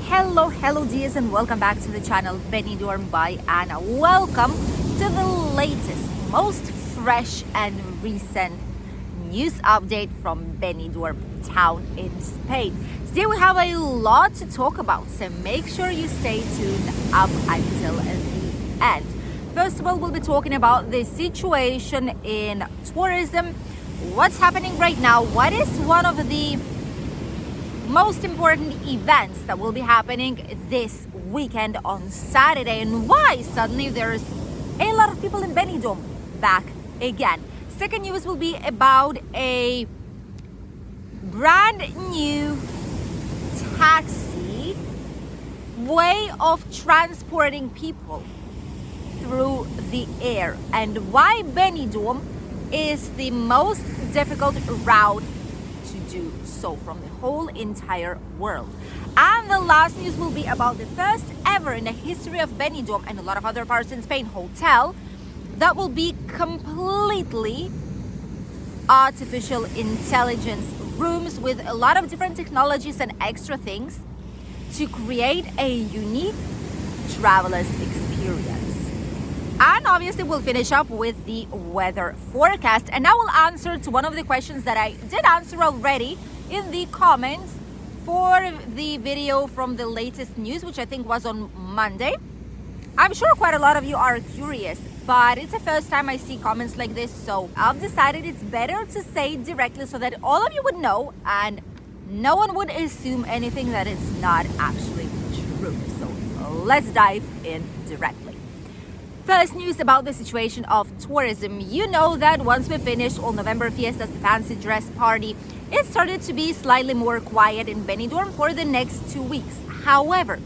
Hello dears, and welcome back to the channel Benidorm by Anna. Welcome to the latest, most fresh and recent news update from Benidorm town in Spain. Today we have a lot to talk about, so make sure you stay tuned up until the end. First of all, we'll be talking about the situation in tourism, what's happening right now, what is one of the most important events that will be happening this weekend on Saturday, and why suddenly there's a lot of people in Benidorm back again. Second news will be about a brand new taxi way of transporting people through the air, and why Benidorm is the most difficult route to do so from the whole entire world. And the last news will be about the first ever in the history of Benidorm and a lot of other parts in Spain hotel that will be completely artificial intelligence rooms with a lot of different technologies and extra things to create a unique traveler's experience. And obviously we'll finish up with the weather forecast, and I will answer to one of the questions that I did answer already in the comments for the video from the latest news, which I think was on Monday. I'm sure quite a lot of you are curious, but it's the first time I see comments like this, so I've decided it's better to say it directly so that all of you would know and no one would assume anything that is not actually true. So let's dive in directly. First news about the situation of tourism. You know that once we finished all November fiestas, the fancy dress party, it started to be slightly more quiet in Benidorm for the next 2 weeks. However,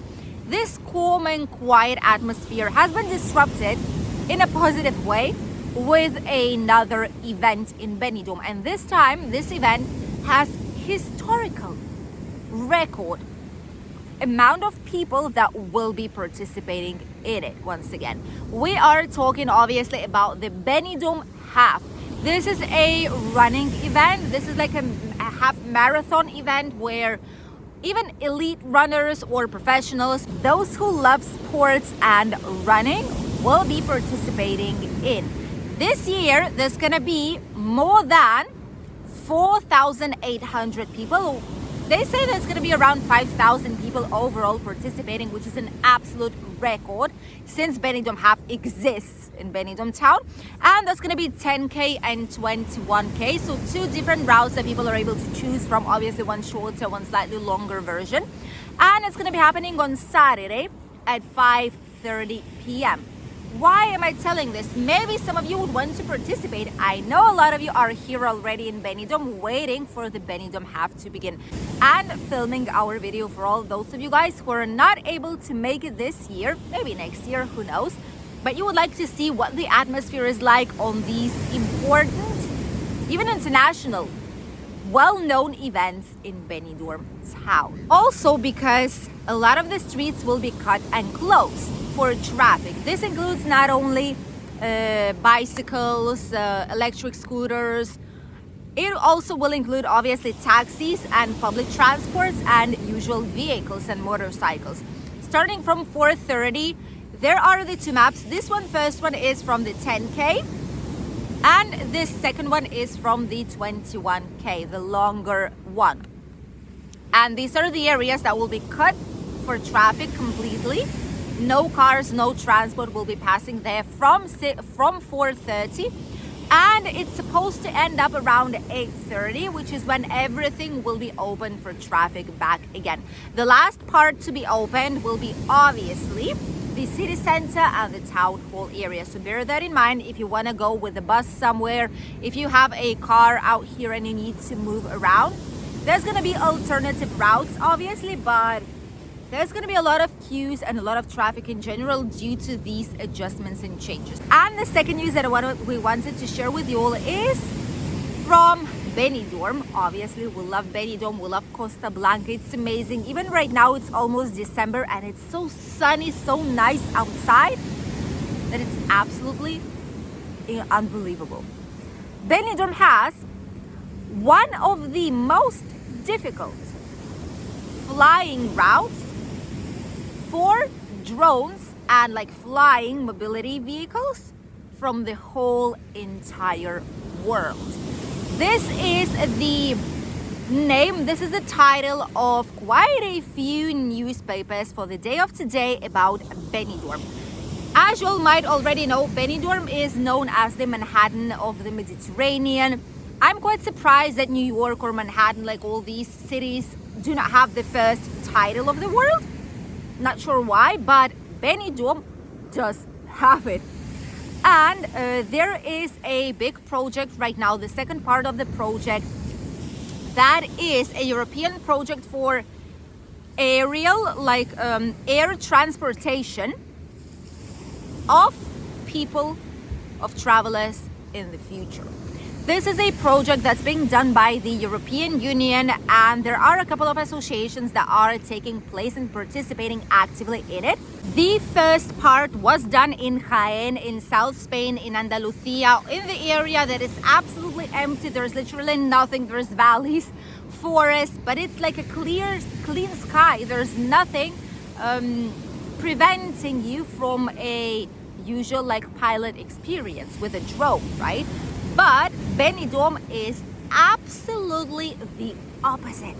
this calm and quiet atmosphere has been disrupted in a positive way with another event in Benidorm. And this time, this event has historical record amount of people that will be participating in it. Once again, we are talking obviously about the Benidorm Half. This is a running event. This is like a half marathon event where even elite runners or professionals, those who love sports and running, will be participating in. This year there's gonna be more than 4,800 people. They say there's going to be around 5,000 people overall participating, which is an absolute record since Benidorm Half exists in Benidorm town. And that's going to be 10K and 21K. So two different routes that people are able to choose from. Obviously one shorter, one slightly longer version. And it's going to be happening on Saturday at 5:30 p.m. Why am I telling this? Maybe some of you would want to participate. I know a lot of you are here already in Benidorm waiting for the Benidorm Half to begin and filming our video for all those of you guys who are not able to make it this year, maybe next year, who knows, but you would like to see what the atmosphere is like on these important, even international, well-known events in Benidorm town. Also because a lot of the streets will be cut and closed for traffic. This includes not only bicycles, electric scooters, it also will include obviously taxis and public transports and usual vehicles and motorcycles. Starting from 4:30, there are the two maps. This first one is from the 10K, and this second one is from the 21K, the longer one. And these are the areas that will be cut for traffic completely. No cars, no transport will be passing there from 4:30, and it's supposed to end up around 8:30, which is when everything will be open for traffic back again. The last part to be opened will be obviously the city center and the town hall area. So bear that in mind if you want to go with the bus somewhere, if you have a car out here and you need to move around. There's going to be alternative routes obviously, but there's going to be a lot of queues and a lot of traffic in general due to these adjustments and changes. And the second news that we wanted to share with you all is from Benidorm. Obviously, we love Benidorm, we love Costa Blanca. It's amazing. Even right now, it's almost December and it's so sunny, so nice outside that it's absolutely unbelievable. Benidorm has one of the most difficult flying routes for drones and like flying mobility vehicles from the whole entire world. This is the name, this is the title of quite a few newspapers for the day of today about Benidorm. As you all might already know, Benidorm is known as the Manhattan of the Mediterranean. I'm quite surprised that New York or Manhattan, like all these cities, do not have the first title of the world. Not sure why, but Benidorm does have it. And there is a big project right now, the second part of the project, that is a European project for aerial, like air transportation of people, of travelers in the future. This is a project that's being done by the European Union, and there are a couple of associations that are taking place and participating actively in it. The first part was done in Jaén, in South Spain, in Andalusia, in the area that is absolutely empty. There's literally nothing. There's valleys, forests, but it's like a clean sky. There's nothing preventing you from a usual like pilot experience with a drone, right? But Benidorm is absolutely the opposite.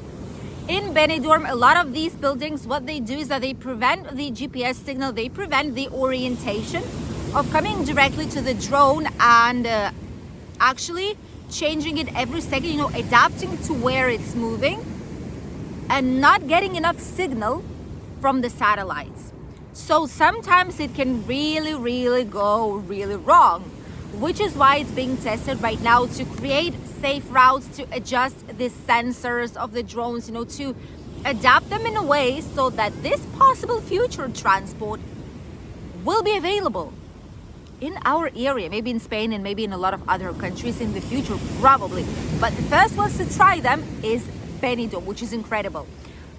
In Benidorm, a lot of these buildings, what they do is that they prevent the GPS signal, they prevent the orientation of coming directly to the drone and actually changing it every second, you know, adapting to where it's moving and not getting enough signal from the satellites. So sometimes it can really go really wrong, which is why it's being tested right now to create safe routes, to adjust the sensors of the drones, you know, to adapt them in a way so that this possible future transport will be available in our area, maybe in Spain and maybe in a lot of other countries in the future, probably. But the first ones to try them is Benidorm, which is incredible.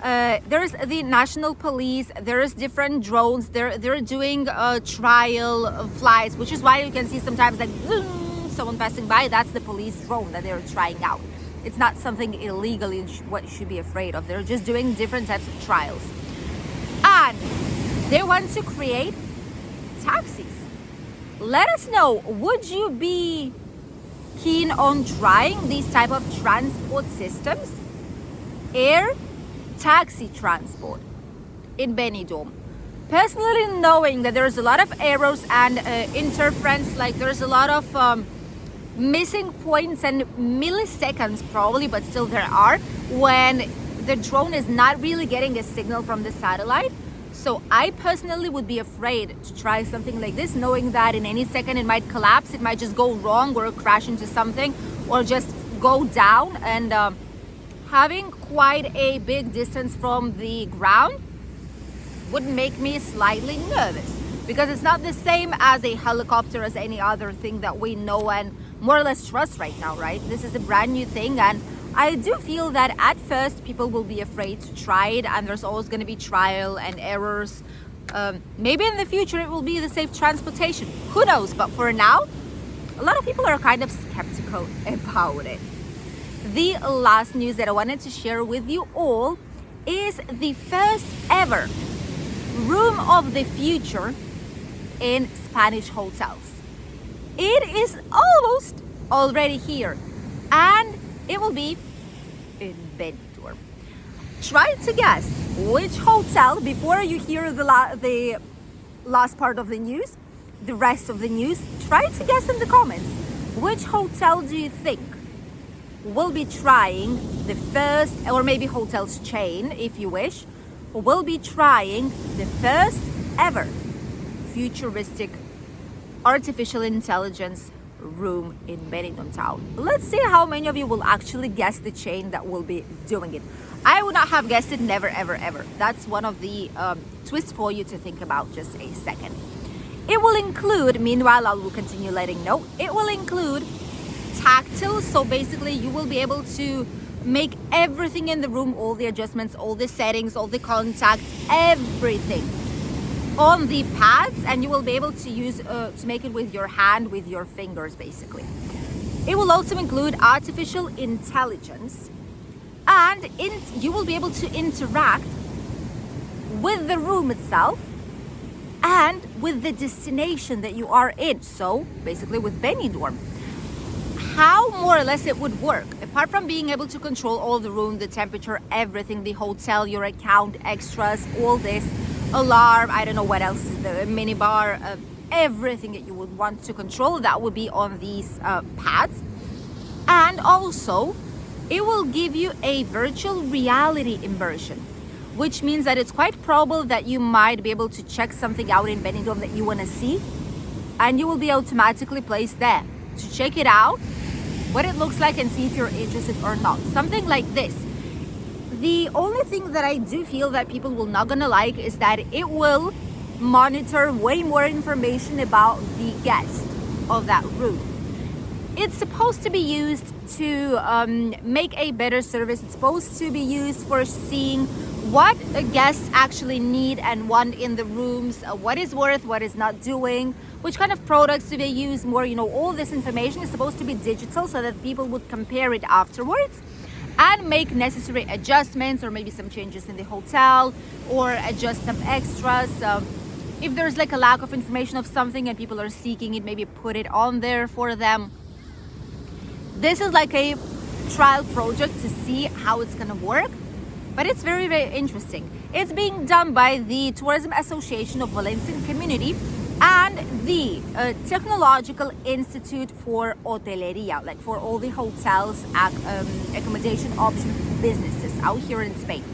There's the national police, there's different drones, they're doing trial flights, which is why you can see sometimes like zoom, someone passing by. That's the police drone that they're trying out. It's not something illegal, what you should be afraid of. They're just doing different types of trials. And they want to create taxis. Let us know, would you be keen on trying these type of transport systems? Air taxi transport in Benidorm. Personally, knowing that there's a lot of errors and interference, like there's a lot of missing points and milliseconds probably, but still there are, when the drone is not really getting a signal from the satellite. So I personally would be afraid to try something like this, knowing that in any second it might collapse, it might just go wrong or crash into something or just go down, and having quite a big distance from the ground would make me slightly nervous, because it's not the same as a helicopter, as any other thing that we know and more or less trust right now, right? This is a brand new thing, and I do feel that at first people will be afraid to try it, and there's always going to be trial and errors. Maybe in the future it will be the safe transportation, who knows? But for now, a lot of people are kind of skeptical about it. The last news that I wanted to share with you all is the first ever room of the future in Spanish hotels. It is almost already here, and it will be in Benidorm. Try to guess which hotel, before you hear the last part of the news, the rest of the news, try to guess in the comments, which hotel do you think will be trying the first, or maybe hotels chain if you wish, will be trying the first ever futuristic artificial intelligence room in Benidorm town. Let's see how many of you will actually guess the chain that will be doing it. I would not have guessed it, never ever ever. That's one of the twists for you to think about. Just a second. It will include, meanwhile I will continue letting you know, it will include tactile, so basically you will be able to make everything in the room, all the adjustments, all the settings, all the contacts, everything on the pads, and you will be able to use to make it with your hand, with your fingers basically. It will also include artificial intelligence, and you will be able to interact with the room itself and with the destination that you are in. So basically with Benidorm, how more or less it would work, apart from being able to control all the room, the temperature, everything, the hotel, your account, extras, all this, alarm, I don't know what else, the minibar, everything that you would want to control, that would be on these pads. And also it will give you a virtual reality immersion, which means that it's quite probable that you might be able to check something out in Benidorm that you want to see, and you will be automatically placed there to check it out, what it looks like, and see if you're interested or not. Something like this. The only thing that I do feel that people will not gonna like is that it will monitor way more information about the guest of that room. It's supposed to be used to make a better service. It's supposed to be used for seeing what guests actually need and want in the rooms, what is worth, what is not doing, which kind of products do they use more. You know, all this information is supposed to be digital so that people would compare it afterwards and make necessary adjustments, or maybe some changes in the hotel, or adjust some extras. If there's like a lack of information of something and people are seeking it, maybe put it on there for them. This is like a trial project to see how it's gonna work, but it's very, very interesting. It's being done by the Tourism Association of Valencian Community and the Technological Institute for Hoteleria, like for all the hotels, accommodation option businesses out here in Spain.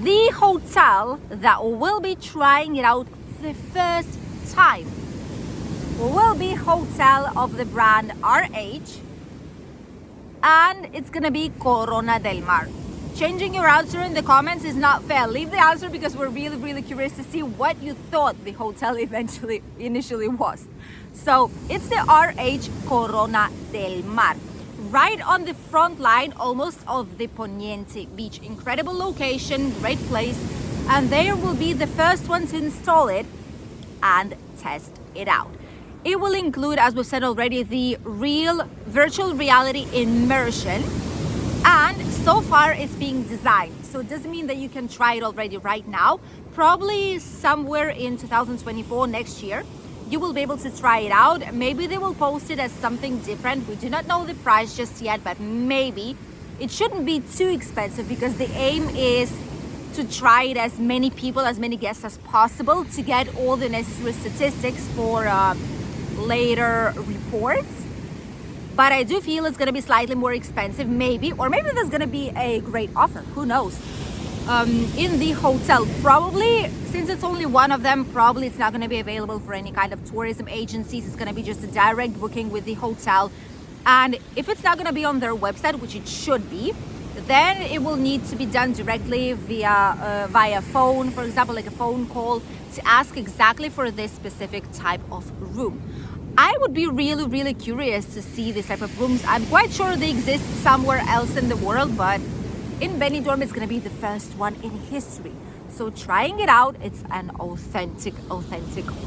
The hotel that will be trying it out the first time will be hotel of the brand RH, and it's gonna be Corona del Mar. Changing your answer in the comments is not fair. Leave the answer because we're really, really curious to see what you thought the hotel initially was. So it's the RH Corona del Mar, right on the front line almost of the Poniente beach. Incredible location, great place, and they will be the first one to install it and test it out. It will include, as we've said already, the real virtual reality immersion, and so far it's being designed. So it doesn't mean that you can try it already right now. Probably somewhere in 2024, next year, you will be able to try it out. Maybe they will post it as something different. We do not know the price just yet, but maybe it shouldn't be too expensive, because the aim is to try it as many people, as many guests as possible, to get all the necessary statistics for later reports. But I do feel it's going to be slightly more expensive, maybe, or maybe there's going to be a great offer, who knows. In the hotel, probably, since it's only one of them, probably it's not going to be available for any kind of tourism agencies. It's going to be just a direct booking with the hotel. And if it's not going to be on their website, which it should be, then it will need to be done directly via phone, for example, like a phone call, to ask exactly for this specific type of room. I would be really, really curious to see this type of rooms. I'm quite sure they exist somewhere else in the world, but in Benidorm it's going to be the first one in history. So trying it out, it's an authentic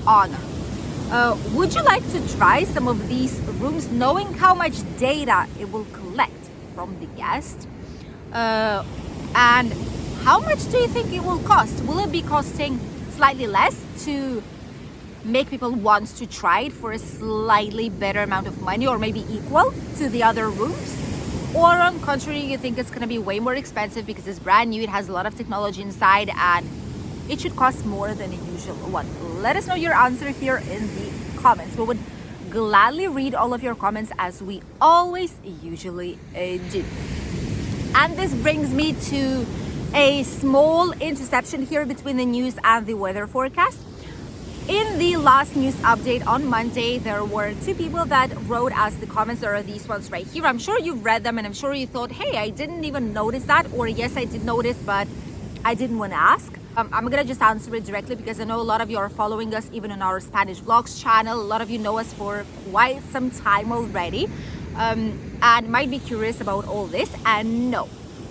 honor. Would you like to try some of these rooms, knowing how much data it will collect from the guest? And how much do you think it will cost? Will it be costing slightly less to make people want to try it for a slightly better amount of money, or maybe equal to the other rooms? Or on contrary, you think it's going to be way more expensive because it's brand new, it has a lot of technology inside, and it should cost more than a usual one? Let us know your answer here in the comments. We would gladly read all of your comments, as we always usually do. And this brings me to a small interception here between the news and the weather forecast. In the last news update on Monday, there were two people that wrote us the comments. There are these ones right here. I'm sure you've read them, and I'm sure you thought, hey, I didn't even notice that, or yes, I did notice, but I didn't want to ask. I'm gonna just answer it directly, because I know a lot of you are following us even on our Spanish vlogs channel. A lot of you know us for quite some time already, and might be curious about all this. And no,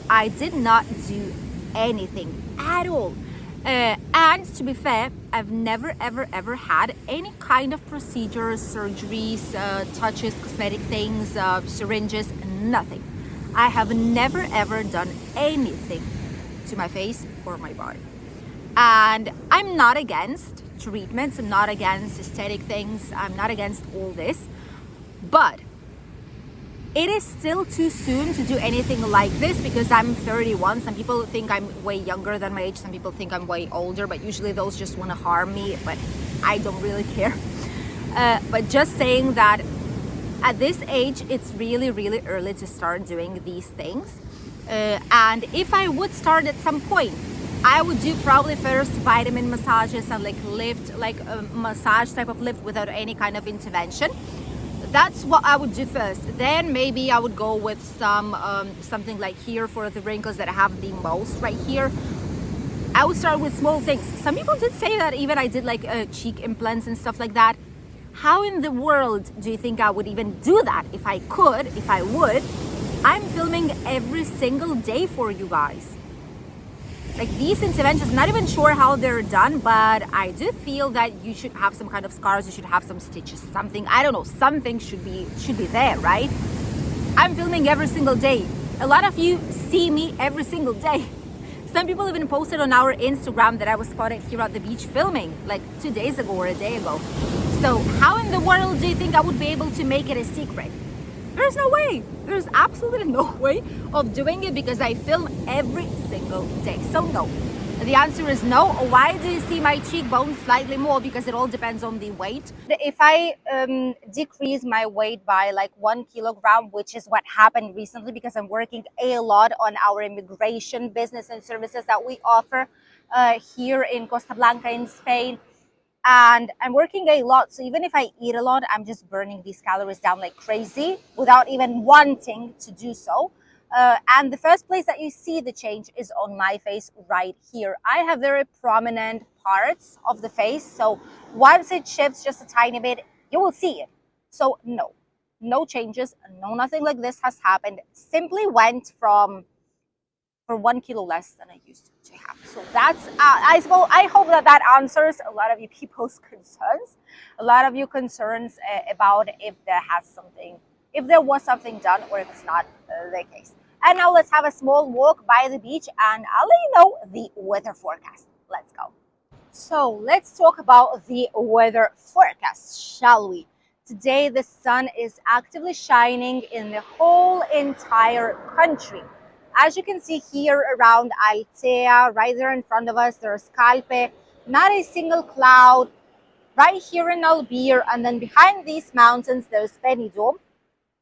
I did not do anything at all. And to be fair, I've never ever had any kind of procedures, surgeries, touches, cosmetic things, syringes, nothing. I have never ever done anything to my face or my body. And I'm not against treatments, I'm not against aesthetic things, I'm not against all this, but it is still too soon to do anything like this because I'm 31. Some people think I'm way younger than my age, some people think I'm way older, but usually those just want to harm me, but I don't really care. But just saying that at this age, it's really, really early to start doing these things. And if I would start at some point, I would do probably first vitamin massages and like lift, like a massage type of lift without any kind of intervention. That's what I would do first. Then maybe I would go with some something like here for the wrinkles that I have the most right here. I would start with small things. Some people did say that even I did like cheek implants and stuff like that. How in the world do you think I would even do that if I could, if I would? I'm filming every single day for you guys. Like these interventions, not even sure how they're done, but I do feel that you should have some kind of scars, you should have some stitches, something, I don't know, something should be there, right? I'm filming every single day. A lot of you see me every single day. Some people even posted on our Instagram that I was spotted here at the beach filming like 2 days ago or a day ago. So how in the world do you think I would be able to make it a secret? There's no way. There's absolutely no way of doing it because I film every single day. So no. The answer is no. Why do you see my cheekbones slightly more? Because it all depends on the weight. If I decrease my weight by like 1 kilogram, which is what happened recently because I'm working a lot on our immigration business and services that we offer here in Costa Blanca in Spain, and I'm working a lot, so even if I eat a lot, I'm just burning these calories down like crazy without even wanting to do so. And the first place that you see the change is on my face right here. I have very prominent parts of the face, so once it shifts just a tiny bit, you will see it. So no changes, no, nothing like this has happened. Simply went from for 1 kilo less than I used to have. So that's, I suppose, I hope that that answers a lot of you people's concerns. A lot of you concerns about if there was something done or if it's not the case. And now let's have a small walk by the beach and I'll let you know the weather forecast. Let's go. So let's talk about the weather forecast, shall we? Today the sun is actively shining in the whole entire country. As you can see here around Altea, right there in front of us, there's Calpe, not a single cloud. Right here in Albir, and then behind these mountains, there's Benidorm.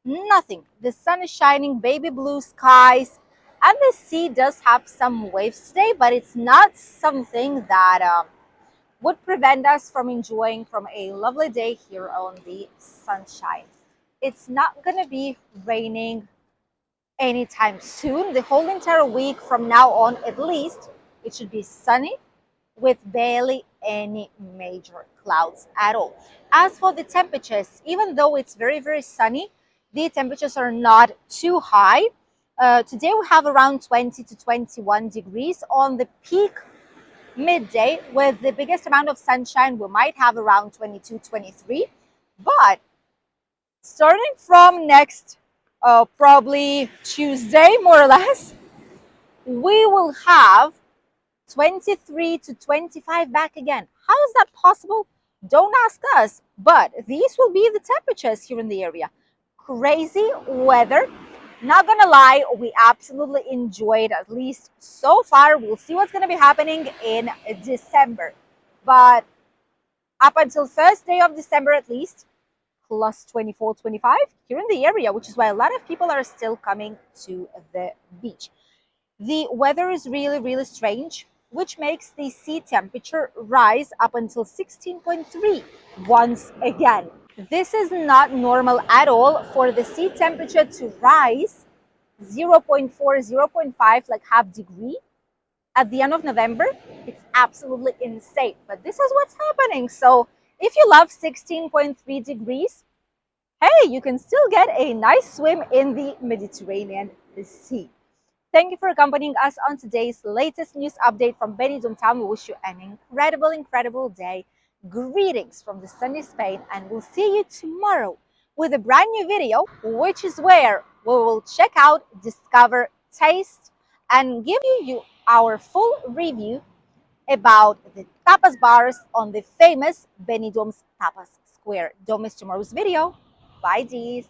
Nothing. The sun is shining, baby blue skies, and the sea does have some waves today, but it's not something that would prevent us from enjoying from a lovely day here on the sunshine. It's not going to be raining anytime soon. The whole entire week from now on, at least, it should be sunny with barely any major clouds at all. As for the temperatures, even though it's very, very sunny, the temperatures are not too high. Today we have around 20 to 21 degrees. On the peak midday, with the biggest amount of sunshine, we might have around 22, 23. But starting from next probably Tuesday, more or less, we will have 23 to 25 back again. How is that possible? Don't ask us, but these will be the temperatures here in the area. Crazy weather. Not gonna lie, we absolutely enjoyed, at least so far. We'll see what's gonna be happening in December. But up until first day of December at least, plus 24, 25 here in the area, which is why a lot of people are still coming to the beach. The weather is really, really strange, which makes the sea temperature rise up until 16.3 once again. This is not normal at all for the sea temperature to rise 0.4, 0.5, like half degree at the end of November. It's absolutely insane, but this is what's happening. So if you love 16.3 degrees, hey, you can still get a nice swim in the Mediterranean Sea. Thank you for accompanying us on today's latest news update from Benidorm Town. We wish you an incredible, incredible day. Greetings from the sunny Spain, and we'll see you tomorrow with a brand new video, which is where we will check out, discover, taste, and give you our full review about the tapas bars on the famous Benidorm's Tapas Square. Don't miss tomorrow's video. Bye, G's.